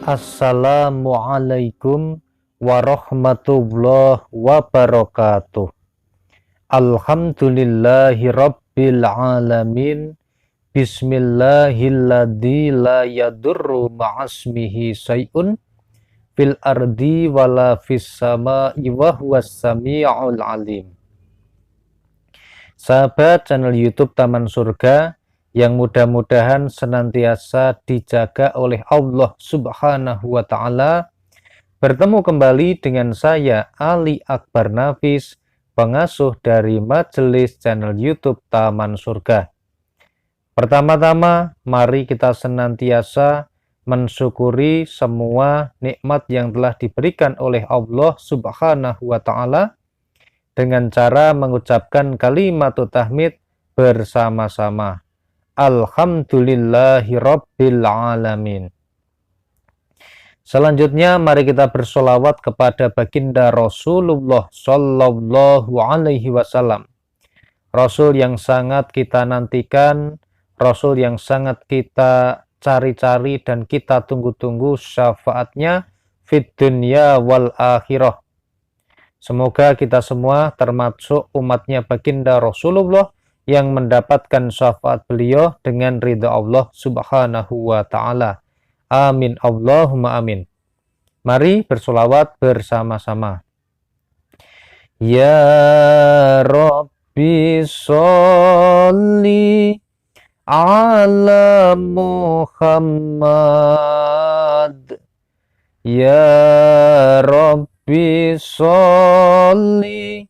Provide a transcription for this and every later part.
Assalamualaikum warahmatullahi wabarakatuh. Alhamdulillahi rabbil alamin. Bismillahilladzi la yadurru ma'asmihi syai'un fil ardi wala fis sama'i wa huwas sami'ul alim. Sahabat channel YouTube Taman Surga yang mudah-mudahan senantiasa dijaga oleh Allah Subhanahu wa Ta'ala, bertemu kembali dengan saya Ali Akbar Nafis, pengasuh dari Majelis channel YouTube Taman Surga. Pertama-tama, mari kita senantiasa mensyukuri semua nikmat yang telah diberikan oleh Allah Subhanahu wa Ta'ala dengan cara mengucapkan kalimat tahmid bersama-sama. Alhamdulillahi rabbil alamin. Selanjutnya mari kita bersolawat kepada baginda Rasulullah Sallallahu Alaihi Wasallam, Rasul yang sangat kita nantikan, Rasul yang sangat kita cari-cari dan kita tunggu-tunggu syafaatnya fid dunya wal akhirah. Semoga kita semua termasuk umatnya baginda Rasulullah yang mendapatkan syafaat beliau dengan ridha Allah Subhanahu wa Ta'ala. Amin Allahumma amin. Mari bersolawat bersama-sama. Ya Rabbi sholli ala Muhammad. Ya Rabbi sholli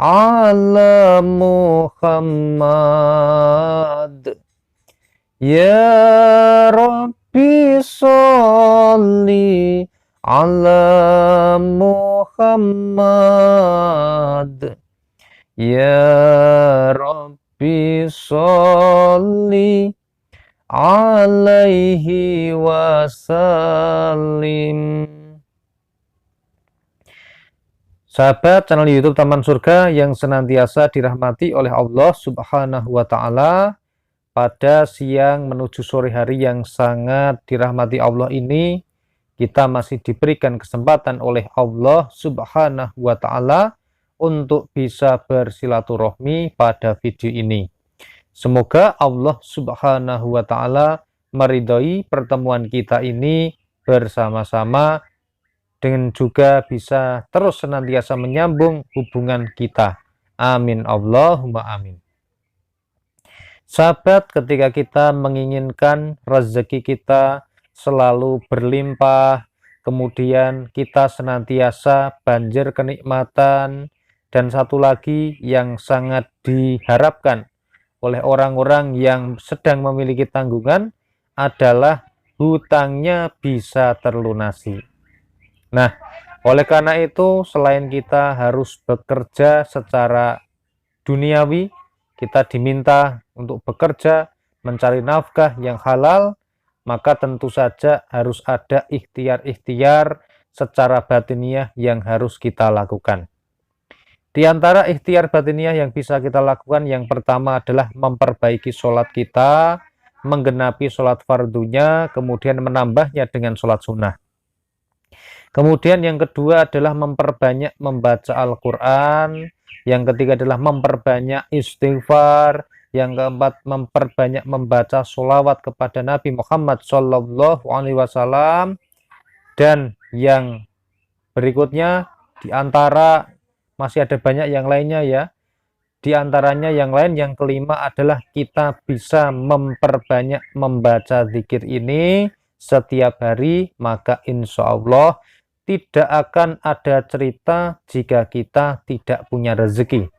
ala Muhammad. Ya Rabbi sholli ala Muhammad. Ya Rabbi sholli alaihi wasallim. Sahabat channel YouTube Taman Surga yang senantiasa dirahmati oleh Allah Subhanahu wa Ta'ala, pada siang menuju sore hari yang sangat dirahmati Allah ini, kita masih diberikan kesempatan oleh Allah Subhanahu wa Ta'ala untuk bisa bersilaturahmi pada video ini. Semoga Allah Subhanahu wa Ta'ala meridhoi pertemuan kita ini bersama-sama, dengan juga bisa terus senantiasa menyambung hubungan kita. Amin Allahumma amin. Sahabat, ketika kita menginginkan rezeki kita selalu berlimpah, kemudian kita senantiasa banjir kenikmatan, dan satu lagi yang sangat diharapkan oleh orang-orang yang sedang memiliki tanggungan adalah hutangnya bisa terlunasi. Nah, oleh karena itu selain kita harus bekerja secara duniawi, kita diminta untuk bekerja mencari nafkah yang halal, maka tentu saja harus ada ikhtiar-ikhtiar secara batiniah yang harus kita lakukan. Di antara ikhtiar batiniah yang bisa kita lakukan, yang pertama adalah memperbaiki sholat kita, menggenapi sholat fardunya, kemudian menambahnya dengan sholat sunnah. Kemudian yang kedua adalah memperbanyak membaca Al-Quran. Yang ketiga adalah memperbanyak istighfar. Yang keempat, memperbanyak membaca sholawat kepada Nabi Muhammad Sallallahu Alaihi Wasallam. Dan yang berikutnya, di antara masih ada banyak yang lainnya ya. Di antaranya yang lain, yang kelima adalah kita bisa memperbanyak membaca zikir ini setiap hari, maka insya Allah tidak akan ada cerita jika kita tidak punya rezeki.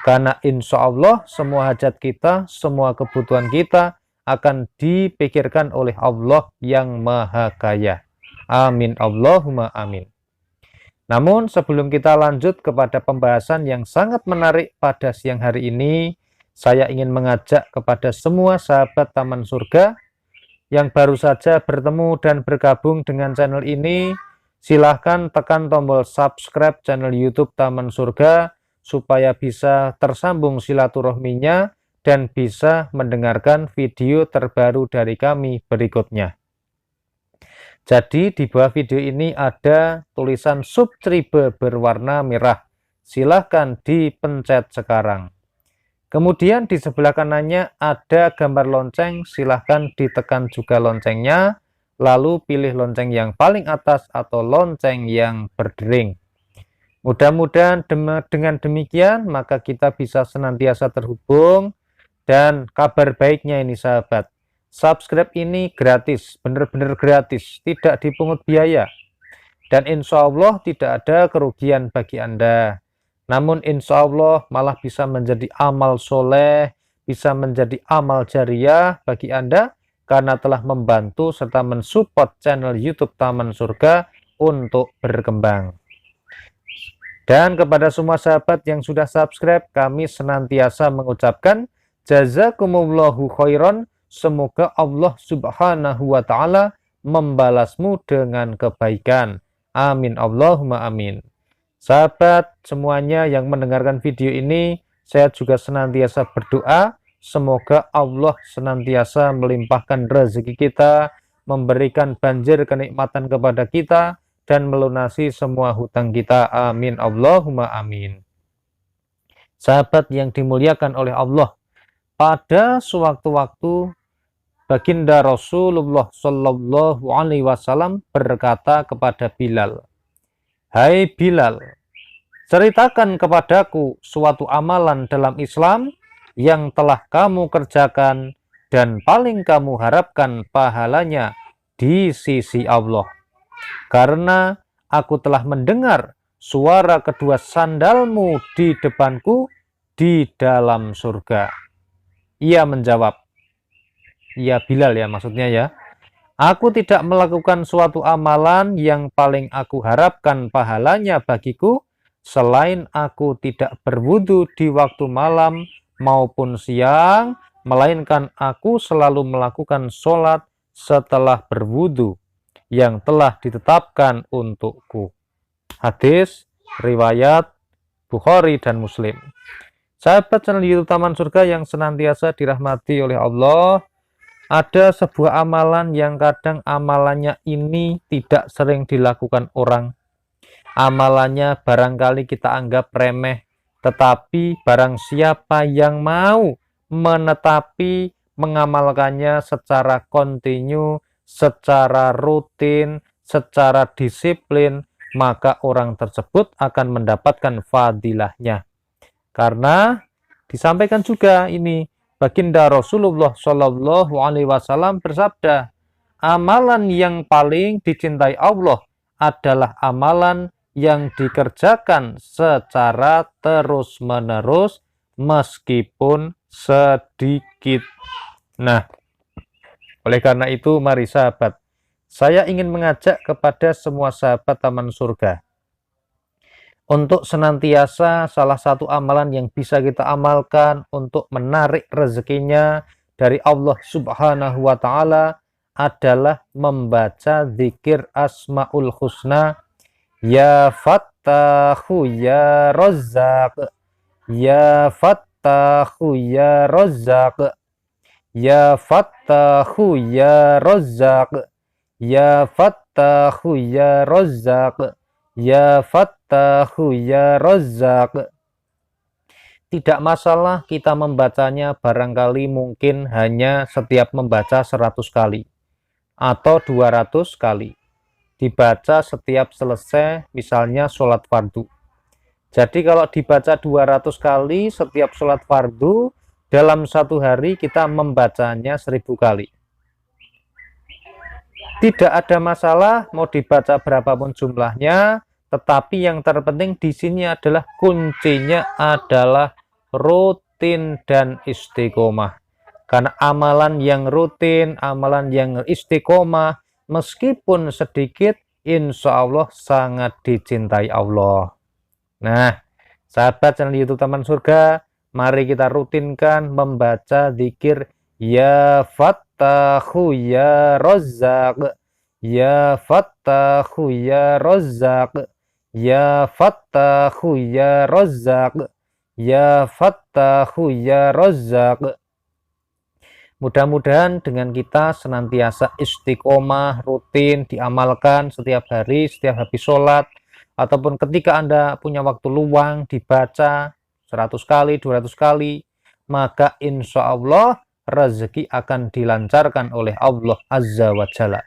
Karena insya Allah semua hajat kita, semua kebutuhan kita akan dipikirkan oleh Allah yang Maha Kaya. Amin Allahumma amin. Namun sebelum kita lanjut kepada pembahasan yang sangat menarik pada siang hari ini, saya ingin mengajak kepada semua sahabat Taman Surga yang baru saja bertemu dan bergabung dengan channel ini, silahkan tekan tombol subscribe channel YouTube Taman Surga supaya bisa tersambung silaturahminya dan bisa mendengarkan video terbaru dari kami berikutnya. Jadi di bawah video ini ada tulisan subscribe berwarna merah. Silahkan dipencet sekarang. Kemudian di sebelah kanannya ada gambar lonceng. Silahkan ditekan juga loncengnya. Lalu pilih lonceng yang paling atas atau lonceng yang berdering. Mudah-mudahan dengan demikian maka kita bisa senantiasa terhubung. Dan kabar baiknya ini sahabat, subscribe ini gratis, benar-benar gratis, tidak dipungut biaya. Dan insya Allah tidak ada kerugian bagi Anda. Namun insya Allah malah bisa menjadi amal soleh, bisa menjadi amal jariah bagi Anda, karena telah membantu serta mensupport channel YouTube Taman Surga untuk berkembang. Dan kepada semua sahabat yang sudah subscribe, kami senantiasa mengucapkan jazakumullahu khairan. Semoga Allah subhanahu wa ta'ala membalasmu dengan kebaikan. Amin Allahumma amin. Sahabat semuanya yang mendengarkan video ini, saya juga senantiasa berdoa. Semoga Allah senantiasa melimpahkan rezeki kita, memberikan banjir kenikmatan kepada kita, dan melunasi semua hutang kita. Amin Allahumma amin. Sahabat yang dimuliakan oleh Allah, pada sewaktu-waktu baginda Rasulullah Shallallahu Alaihi Wasallam berkata kepada Bilal, "Hai Bilal, ceritakan kepadaku suatu amalan dalam Islam yang telah kamu kerjakan dan paling kamu harapkan pahalanya di sisi Allah. Karena aku telah mendengar suara kedua sandalmu di depanku di dalam surga." Ia menjawab, ya Bilal ya maksudnya ya, "Aku tidak melakukan suatu amalan yang paling aku harapkan pahalanya bagiku, selain aku tidak berwudu di waktu malam maupun siang, melainkan aku selalu melakukan sholat setelah berwudu yang telah ditetapkan untukku." Hadis riwayat Bukhari dan Muslim. Sahabat channel YouTube Taman Surga yang senantiasa dirahmati oleh Allah, ada sebuah amalan yang kadang amalannya ini tidak sering dilakukan orang. Amalannya barangkali kita anggap remeh, tetapi barang siapa yang mau menetapi mengamalkannya secara kontinu, secara rutin, secara disiplin, maka orang tersebut akan mendapatkan fadilahnya. Karena disampaikan juga ini, baginda Rasulullah Shallallahu Alaihi Wasallam bersabda, amalan yang paling dicintai Allah adalah amalan yang dikerjakan secara terus-menerus meskipun sedikit. Nah, oleh karena itu mari sahabat, saya ingin mengajak kepada semua sahabat Taman Surga untuk senantiasa salah satu amalan yang bisa kita amalkan untuk menarik rezekinya dari Allah Subhanahu wa Ta'ala adalah membaca zikir Asmaul Husna. Ya Fattahu ya Razzaq, ya Fattahu ya Razzaq, ya Fattahu ya Razzaq, ya Fattahu ya Razzaq, ya Fattahu ya Razzaq. Tidak masalah kita membacanya barangkali mungkin hanya setiap membaca 100 kali atau 200 kali. Dibaca setiap selesai misalnya sholat fardu. Jadi kalau dibaca 200 kali setiap sholat fardu, dalam satu hari kita membacanya 1000 kali. Tidak ada masalah mau dibaca berapapun jumlahnya, tetapi yang terpenting di sini adalah kuncinya adalah rutin dan istiqomah. Karena amalan yang rutin, amalan yang istiqomah, meskipun sedikit, insya Allah sangat dicintai Allah. Nah, sahabat channel YouTube Taman Surga, mari kita rutinkan membaca zikir Ya Fattahu ya Razzaq, ya Fattahu ya Razzaq, ya Fattahu ya Razzaq, ya Fattahu ya Razzaq. Mudah-mudahan dengan kita senantiasa istiqomah, rutin, diamalkan setiap hari, setiap habis sholat, ataupun ketika Anda punya waktu luang, dibaca 100 kali, 200 kali, maka insya Allah rezeki akan dilancarkan oleh Allah Azza wa Jalla.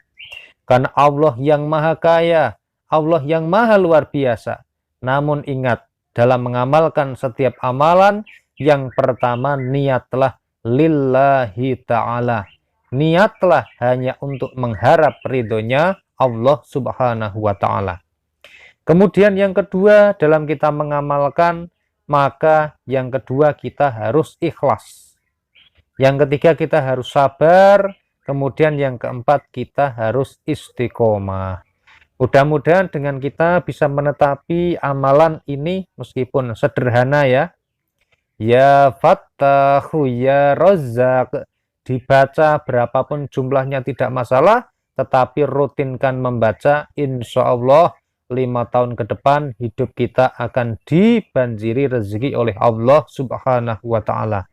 Karena Allah yang maha kaya, Allah yang maha luar biasa. Namun ingat, dalam mengamalkan setiap amalan, yang pertama niatlah lillahi ta'ala. Niatlah hanya untuk mengharap ridhonya Allah subhanahu wa ta'ala. Kemudian yang kedua, dalam kita mengamalkan, maka yang kedua kita harus ikhlas. Yang ketiga kita harus sabar. Kemudian yang keempat kita harus istiqomah. Mudah-mudahan dengan kita bisa menetapi amalan ini meskipun sederhana ya. Ya Fattahu ya Razzaq, dibaca berapapun jumlahnya tidak masalah, tetapi rutinkan membaca, insya Allah 5 tahun ke depan hidup kita akan dibanjiri rezeki oleh Allah subhanahu wa ta'ala.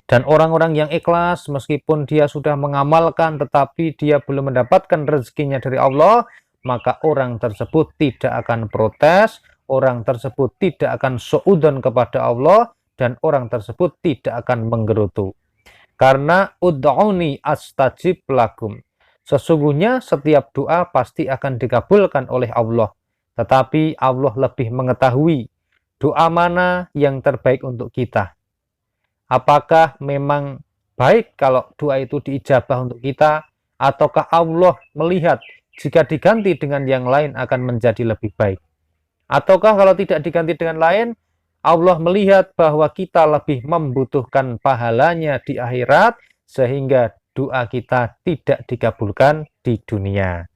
Dan orang-orang yang ikhlas meskipun dia sudah mengamalkan tetapi dia belum mendapatkan rezekinya dari Allah, maka orang tersebut tidak akan protes, orang tersebut tidak akan suudzon kepada Allah, dan orang tersebut tidak akan menggerutu. Karena ud'uni astajib lakum. Sesungguhnya setiap doa pasti akan dikabulkan oleh Allah. Tetapi Allah lebih mengetahui doa mana yang terbaik untuk kita. Apakah memang baik kalau doa itu diijabah untuk kita, ataukah Allah melihat jika diganti dengan yang lain akan menjadi lebih baik? Ataukah kalau tidak diganti dengan lain, Allah melihat bahwa kita lebih membutuhkan pahalanya di akhirat, sehingga doa kita tidak dikabulkan di dunia.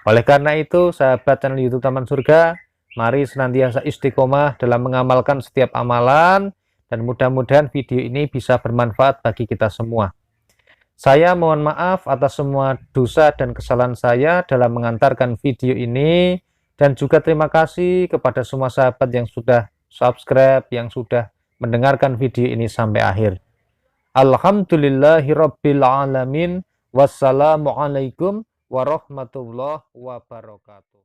Oleh karena itu, sahabat channel YouTube Taman Surga, mari senantiasa istiqomah dalam mengamalkan setiap amalan, dan mudah-mudahan video ini bisa bermanfaat bagi kita semua. Saya mohon maaf atas semua dosa dan kesalahan saya dalam mengantarkan video ini, dan juga terima kasih kepada semua sahabat yang sudah subscribe, yang sudah mendengarkan video ini sampai akhir. Alhamdulillahirabbil alamin. Wassalamualaikum warahmatullahi wabarakatuh.